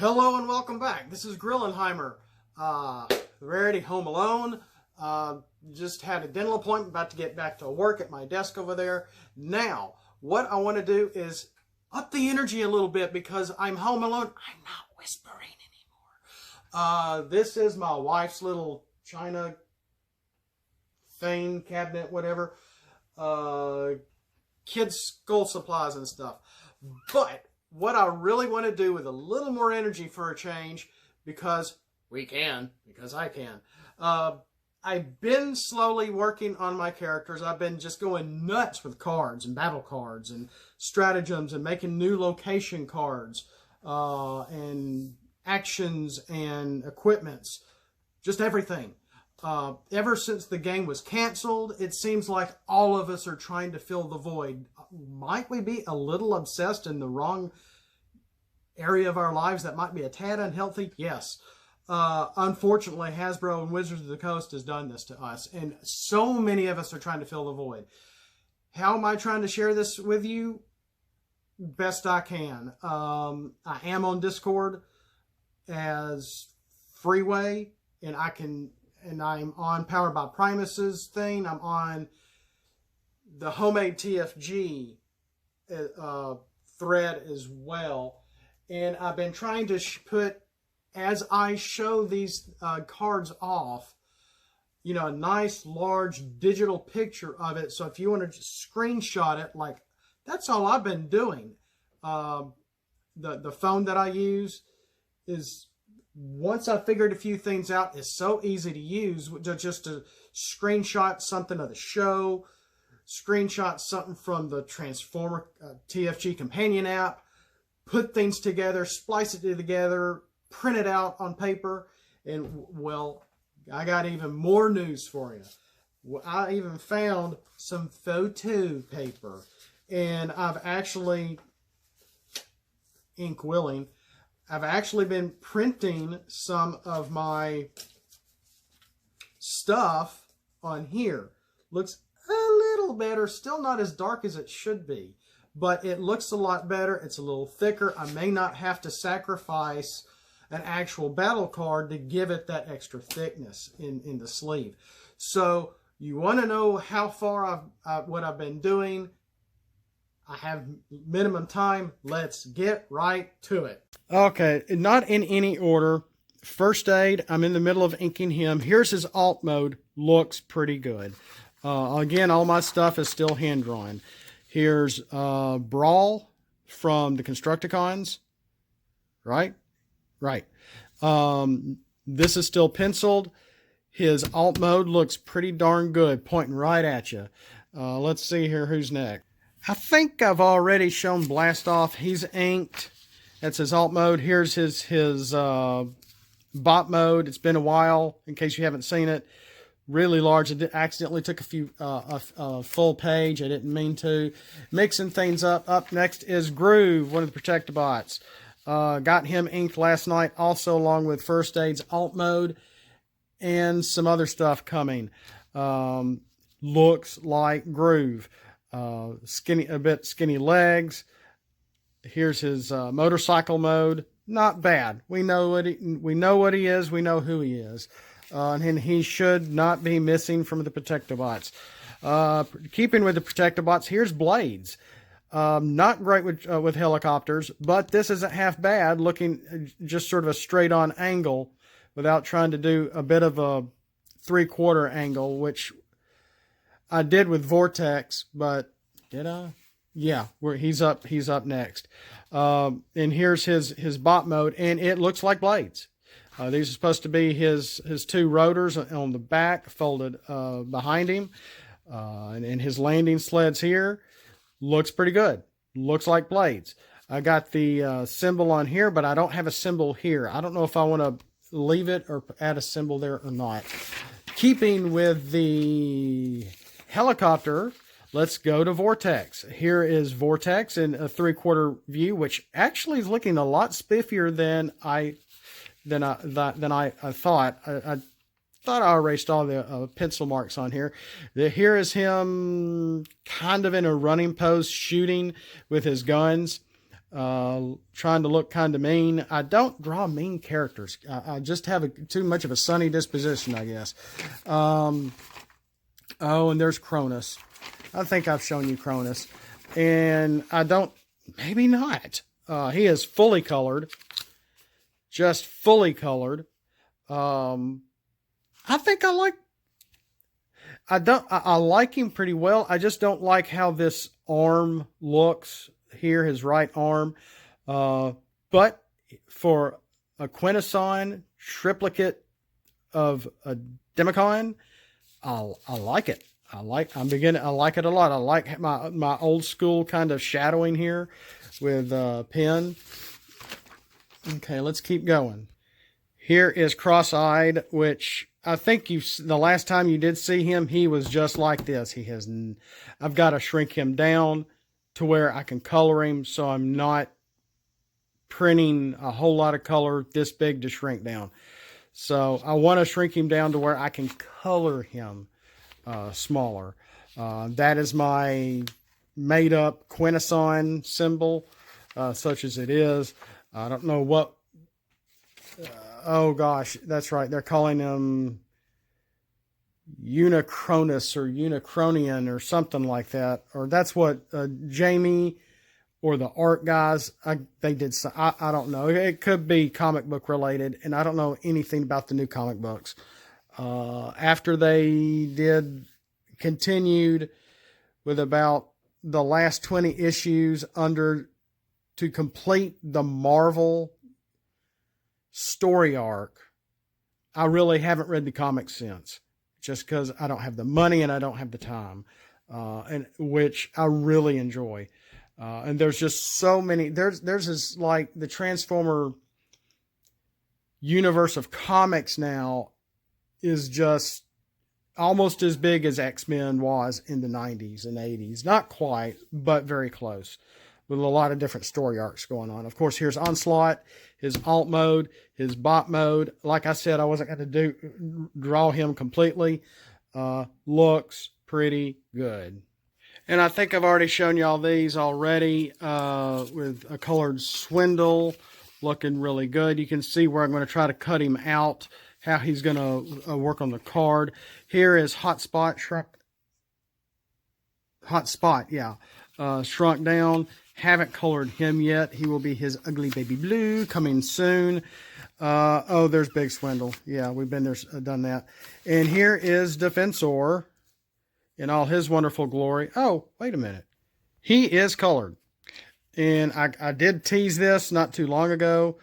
Hello and welcome back. This is Grillenheimer. Rarity Home Alone. Just had a dental appointment, about to get back to work at my desk over there. Now, what I want to do is up the energy a little bit because I'm home alone. I'm not whispering anymore. This is my wife's little china thing, cabinet, whatever. Kids' school supplies and stuff. But what I really want to do with a little more energy for a change, because I can. I've been slowly working on my characters. I've been just going nuts with cards and battle cards and stratagems and making new location cards and actions and equipments, just everything. Ever since the game was canceled, it seems like all of us are trying to fill the void. Might we be a little obsessed in the wrong area of our lives that might be a tad unhealthy? Yes. Unfortunately, Hasbro and Wizards of the Coast has done this to us, and so many of us are trying to fill the void. How am I trying to share this with you? Best I can. I am on Discord as Freeway, and I'm on Powered by Primus's thing. I'm on the Homemade TFG thread as well. And I've been trying to put, as I show these cards off, you know, a nice large digital picture of it. So if you want to just screenshot it, like, that's all I've been doing. The phone that I use is, once I figured a few things out, it's so easy to use, just to screenshot something of the show, screenshot something from the Transformer TFG companion app, put things together, splice it together, print it out on paper, and, well, I got even more news for you. I even found some photo paper, and I've actually, ink willing, I've actually been printing some of my stuff on here. Looks a little better, still not as dark as it should be, but it looks a lot better. It's a little thicker. I may not have to sacrifice an actual battle card to give it that extra thickness in the sleeve. So you want to know how far what I've been doing. I have minimum time. Let's get right to it. Okay, not in any order. First Aid, I'm in the middle of inking him. Here's his alt mode. Looks pretty good. Again, all my stuff is still hand-drawn. Here's Brawl from the Constructicons. Right? Right. This is still penciled. His alt mode looks pretty darn good, pointing right at you. Let's see here who's next. I think I've already shown Blast Off. He's inked. That's his alt mode. Here's his bot mode. It's been a while, in case you haven't seen it. Really large. I accidentally took a full page. I didn't mean to. Mixing things up. Up next is Groove, one of the Protectobots. Got him inked last night, also along with First Aid's alt mode and some other stuff coming. Looks like Groove. A bit skinny legs. Here's his motorcycle mode. Not bad. We know what he is. We know who he is. And he should not be missing from the Protectobots. Keeping with the Protectobots, here's Blades. Not great with helicopters, but this isn't half bad, looking just sort of a straight-on angle without trying to do a bit of a three-quarter angle, which I did with Vortex, but did I? Yeah, he's up next. And here's his bot mode, and it looks like Blades. These are supposed to be his two rotors on the back, folded behind him. And his landing sleds here. Looks pretty good. Looks like Blades. I got the symbol on here, but I don't have a symbol here. I don't know if I want to leave it or add a symbol there or not. Keeping with the helicopter, let's go to Vortex. Here is Vortex in a three-quarter view, which actually is looking a lot spiffier than I thought. I thought I erased all the pencil marks on here. Here is him kind of in a running pose, shooting with his guns. trying to look kind of mean. I don't draw mean characters. I just have too much of a sunny disposition, I guess. Oh, and there's Cronus. I think I've shown you Cronus. And I don't, maybe not. He is fully colored. Just fully colored. I think I like him pretty well. I just don't like how this arm looks here, his right arm. But for a Quintesson triplicate of a Demicon, I like it. I like it a lot. I like my old school kind of shadowing here with pen. Okay, let's keep going. Here is Cross-Eyed, which I think the last time you did see him, he was just like this. I've got to shrink him down to where I can color him, so I'm not printing a whole lot of color this big to shrink down. So I want to shrink him down to where I can color him smaller. That is my made-up Quintesson symbol, such as it is. I don't know what... oh gosh, that's right. They're calling him Unicronus or Unicronian or something like that. Or that's what Jamie or the art guys, they did. I don't know. It could be comic book related, and I don't know anything about the new comic books. After they continued with about the last 20 issues to complete the Marvel story arc, I really haven't read the comics since, just because I don't have the money and I don't have the time, and which I really enjoy. And there's just so many. There's this, like, the Transformer universe of comics now is just almost as big as X-Men was in the 90s and 80s. Not quite, but very close, with a lot of different story arcs going on. Of course, here's Onslaught, his alt mode, his bot mode. Like I said, I wasn't going to draw him completely. Looks pretty good. And I think I've already shown y'all these already with a colored Swindle, looking really good. You can see where I'm going to try to cut him out, how he's going to work on the card. Here is Hotspot, shrunk down. Haven't colored him yet. He will be his ugly baby blue coming soon. Oh, there's Big Swindle. Yeah, we've been there, done that. And here is Defensor in all his wonderful glory. Oh, wait a minute. He is colored. And I did tease this not too long ago.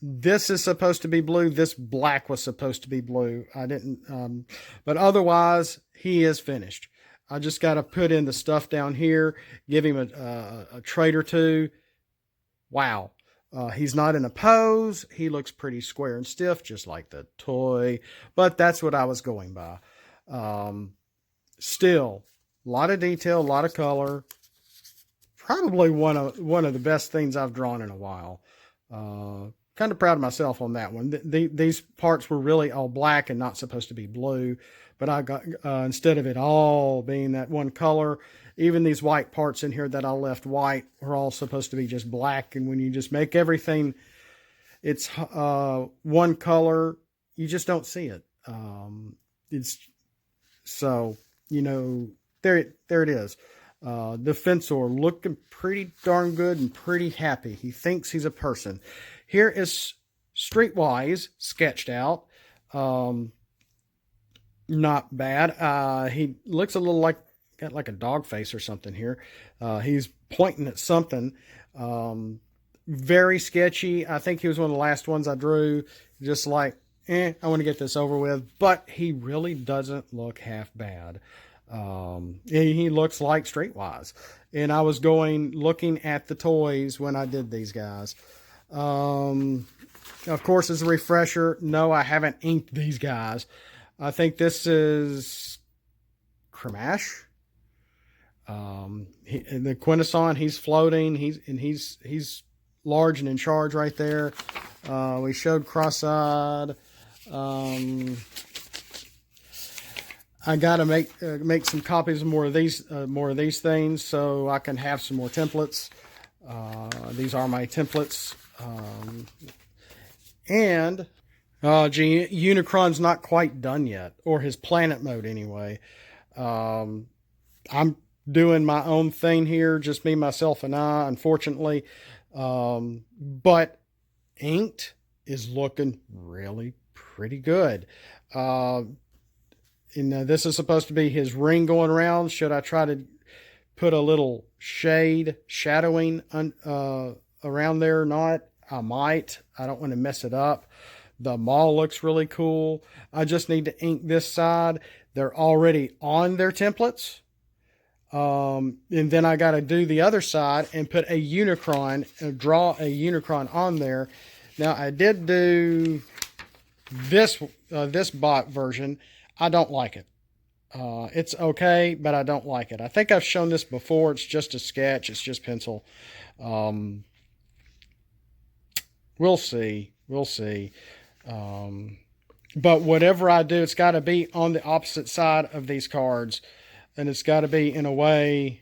This is supposed to be blue. This black was supposed to be blue. I didn't, but otherwise, he is finished. I just got to put in the stuff down here, give him a trait or two. Wow. He's not in a pose. He looks pretty square and stiff, just like the toy. But that's what I was going by. Still, a lot of detail, a lot of color. Probably one of the best things I've drawn in a while. Kind of proud of myself on that one. These parts were really all black and not supposed to be blue. But I got, instead of it all being that one color, even these white parts in here that I left white were all supposed to be just black. And when you just make everything, it's one color, you just don't see it. It's so, you know, there it is. Defensor looking pretty darn good and pretty happy. He thinks he's a person. Here is Streetwise sketched out. Not bad. He looks a little like, got like a dog face or something here. He's pointing at something. Very sketchy. I think he was one of the last ones I drew. Just like, I want to get this over with. But he really doesn't look half bad. He looks like Streetwise. And I was looking at the toys when I did these guys. Of course, as a refresher, no, I haven't inked these guys. I think this is Cremash. The Quintesson, he's floating. He's large and in charge right there. We showed Cross-Eyed. I got to make some copies of more of these things so I can have some more templates. These are my templates. And Unicron's not quite done yet, or his planet mode anyway. I'm doing my own thing here, just me, myself, and I, unfortunately. But inked is looking really pretty good. This is supposed to be his ring going around. Should I try to put a little shadowing around there or not? I might. I don't want to mess it up. The mall looks really cool. I just need to ink this side. They're already on their templates. And then I got to do the other side and put a Unicron, draw a Unicron on there. Now, I did do this bot version. I don't like it. It's okay, but I don't like it. I think I've shown this before. It's just a sketch. It's just pencil. We'll see. We'll see. But whatever I do, it's got to be on the opposite side of these cards. And it's got to be in a way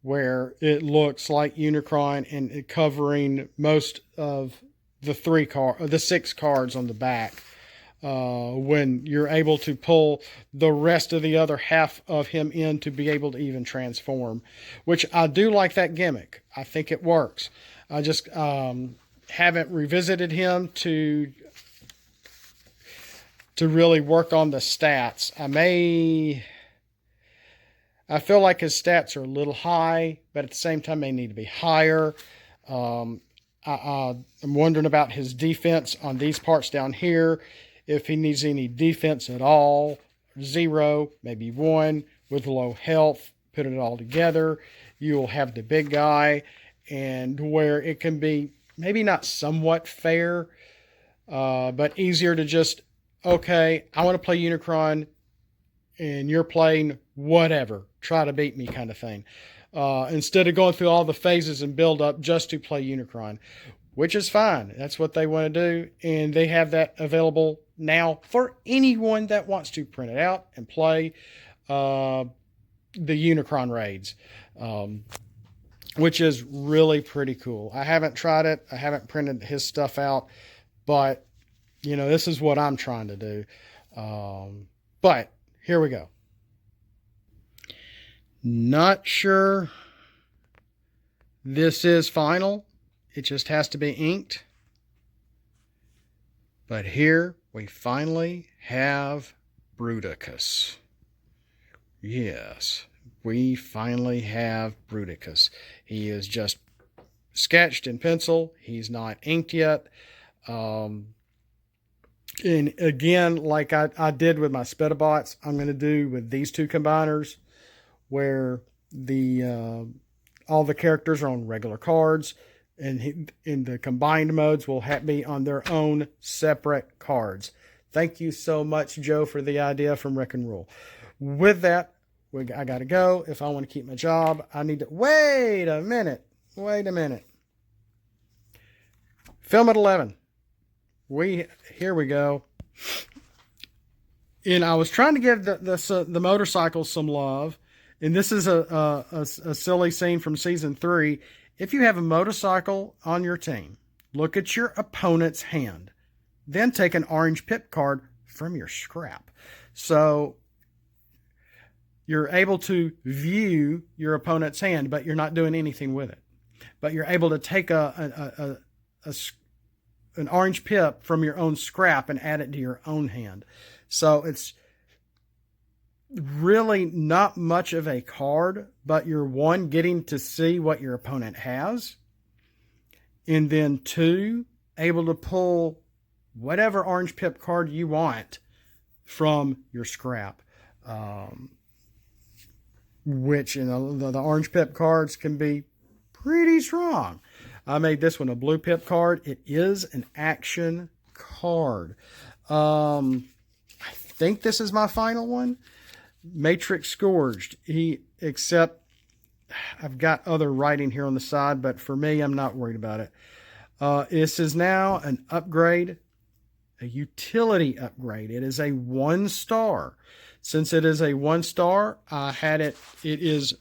where it looks like Unicron and it covering most of the 6 cards on the back. When you're able to pull the rest of the other half of him in to be able to even transform, which I do like that gimmick. I think it works. I just haven't revisited him to really work on the stats. I feel like his stats are a little high, but at the same time they need to be higher. I'm wondering about his defense on these parts down here. If he needs any defense at all, 0, maybe 1, with low health, put it all together. You'll have the big guy, and where it can be maybe not somewhat fair, but easier to just, okay, I want to play Unicron, and you're playing whatever. Try to beat me kind of thing. Instead of going through all the phases and build up just to play Unicron, which is fine. That's what they want to do. And they have that available now for anyone that wants to print it out and play the Unicron raids, which is really pretty cool. I haven't tried it. I haven't printed his stuff out, but this is what I'm trying to do. But here we go. Not sure this is final. It just has to be inked. But here we finally have Bruticus. Yes, we finally have Bruticus. He is just sketched in pencil. He's not inked yet. And again, like I did with my Spetabots, I'm going to do with these 2 combiners, where all the characters are on regular cards, and in the combined modes will be on their own separate cards. Thank you so much, Joe, for the idea from Rick and Roll. With that, I got to go. If I want to keep my job, I need to... Wait a minute. Film at 11. Here we go. And I was trying to give the motorcycles some love. And this is a silly scene from season 3. If you have a motorcycle on your team, look at your opponent's hand. Then take an orange pip card from your scrap. So you're able to view your opponent's hand, but you're not doing anything with it. But you're able to take an orange pip from your own scrap and add it to your own hand. So it's really not much of a card, but you're 1, getting to see what your opponent has, and then 2, able to pull whatever orange pip card you want from your scrap, which the orange pip cards can be pretty strong. I made this one a blue pip card. It is an action card. I think this is my final one. Matrix Scourged. Except I've got other writing here on the side, but for me, I'm not worried about it. This is now an upgrade, a utility upgrade. It is a 1-star. Since it is a 1-star, I had it. It is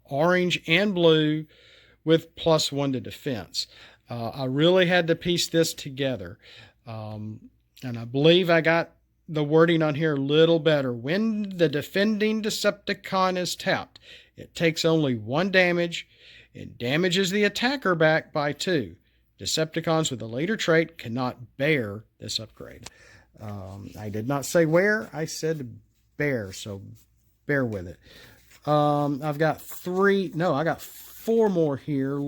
orange and blue with +1 to defense. I really had to piece this together. And I believe I got the wording on here a little better. When the defending Decepticon is tapped, it takes only 1 damage and damages the attacker back by 2. Decepticons with a later trait cannot bear this upgrade. I did not say where, I said bear, so bear with it. I've got 4 more here.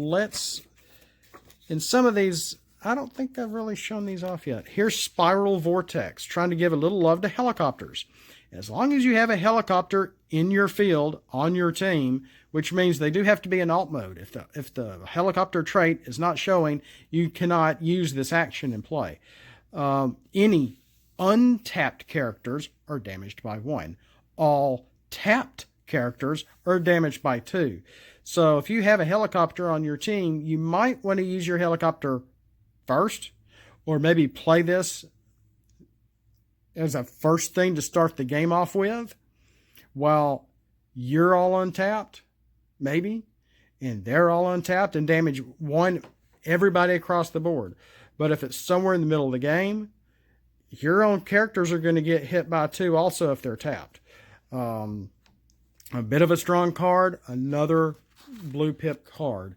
In some of these, I don't think I've really shown these off yet. Here's Spiral Vortex, trying to give a little love to helicopters. As long as you have a helicopter in your field, on your team, which means they do have to be in alt mode. If the helicopter trait is not showing, you cannot use this action in play. Any untapped characters are damaged by 1. All tapped characters are damaged by 2. So if you have a helicopter on your team, you might want to use your helicopter first, or maybe play this as a first thing to start the game off with while you're all untapped, maybe, and they're all untapped, and damage everybody across the board. But if it's somewhere in the middle of the game, your own characters are going to get hit by 2 also if they're tapped. A bit of a strong card, another blue pip card.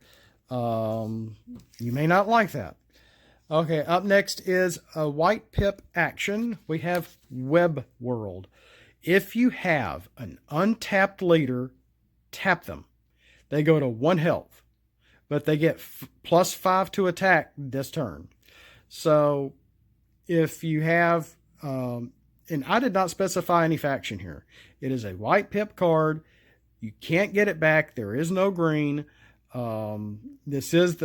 You may not like that. Okay, up next is a white pip action. We have Web World. If you have an untapped leader, tap them. They go to 1 health, but they get +5 to attack this turn. So if you have, and I did not specify any faction here. It is a white pip card. You can't get it back. There is no green. This is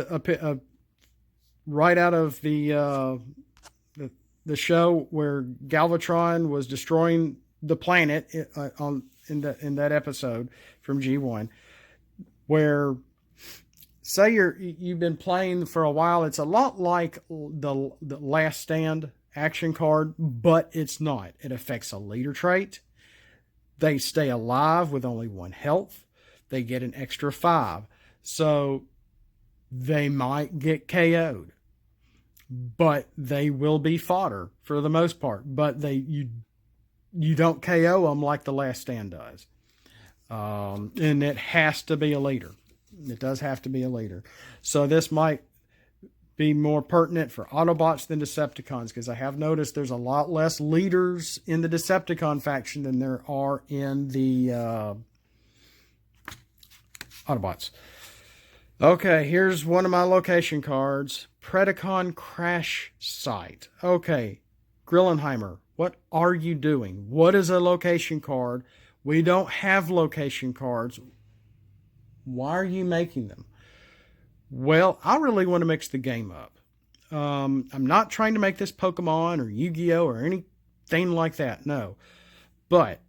right out of the show where Galvatron was destroying the planet in that episode from G1, where say you've been playing for a while. It's a lot like the Last Stand action card, but it's not. It affects a leader trait. They stay alive with only 1 health. They get an extra 5. So they might get KO'd, but they will be fodder for the most part. But you don't KO them like the Last Stand does. And it has to be a leader. It does have to be a leader. So this might be more pertinent for Autobots than Decepticons, because I have noticed there's a lot less leaders in the Decepticon faction than there are in the Autobots. Okay, here's one of my location cards. Predacon Crash Site. Okay, Grillenheimer, what are you doing? What is a location card? We don't have location cards. Why are you making them? Well, I really want to mix the game up. I'm not trying to make this Pokemon or Yu-Gi-Oh! Or anything like that, no. But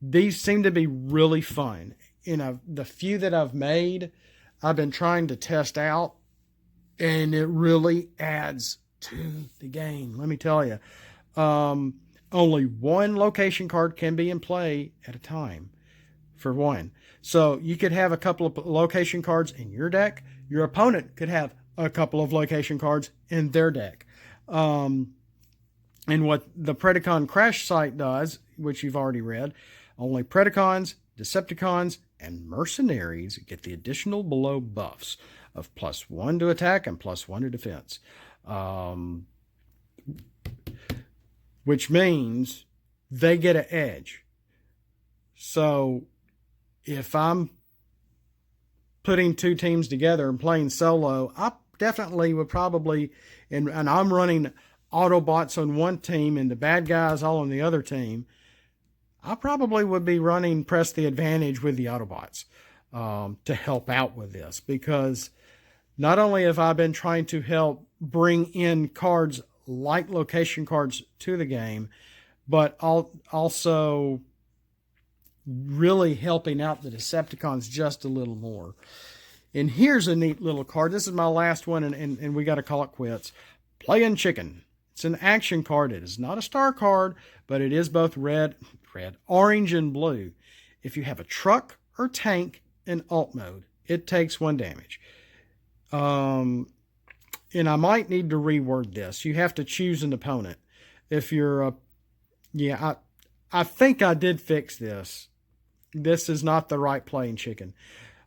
these seem to be really fun. The few that I've made, I've been trying to test out, and it really adds to the game. Let me tell you. Only 1 location card can be in play at a time, for 1. So you could have a couple of location cards in your deck. Your opponent could have a couple of location cards in their deck. And what the Predacon Crash Site does, which you've already read, only Predacons, Decepticons, and Mercenaries get the additional below buffs of +1 to attack and +1 to defense. Which means they get an edge. So if I'm putting 2 teams together and playing solo, I definitely would probably, and I'm running Autobots on one team and the bad guys all on the other team, I probably would be running Press the Advantage with the Autobots to help out with this, because not only have I been trying to help bring in cards like location cards to the game, but also really helping out the Decepticons just a little more. And here's a neat little card. This is my last one, and we got to call it quits. Playing Chicken. It's an action card. It is not a star card, but it is both red, orange, and blue. If you have a truck or tank in alt mode, It takes 1 damage. And I might need to reword this. You have to choose an opponent. If you're I think I did fix this. This is not the right playing chicken.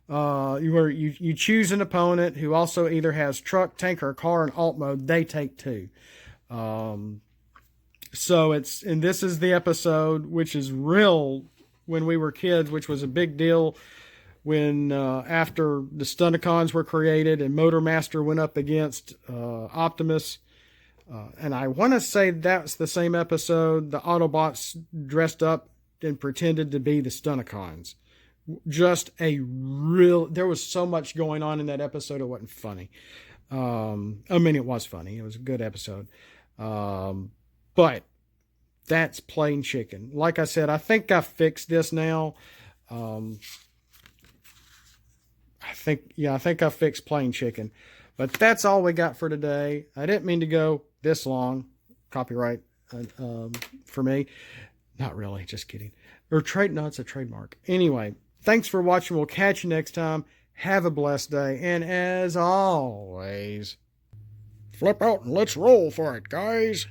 You choose an opponent who also either has truck, tank, or car in alt mode. They take 2. So and this is the episode, which is real when we were kids, which was a big deal when after the Stunticons were created and Motormaster went up against Optimus. And I want to say that's the same episode. The Autobots dressed up and pretended to be the Stunticons. Just there was so much going on in that episode, it wasn't funny. I mean, it was funny. It was a good episode. But that's plain chicken. Like I said, I think I fixed this now. I think I fixed plain chicken. But that's all we got for today. I didn't mean to go this long. Copyright for me. Not really, just kidding. Or no, it's a trademark. Anyway, thanks for watching. We'll catch you next time. Have a blessed day. And as always, flip out and let's roll for it, guys.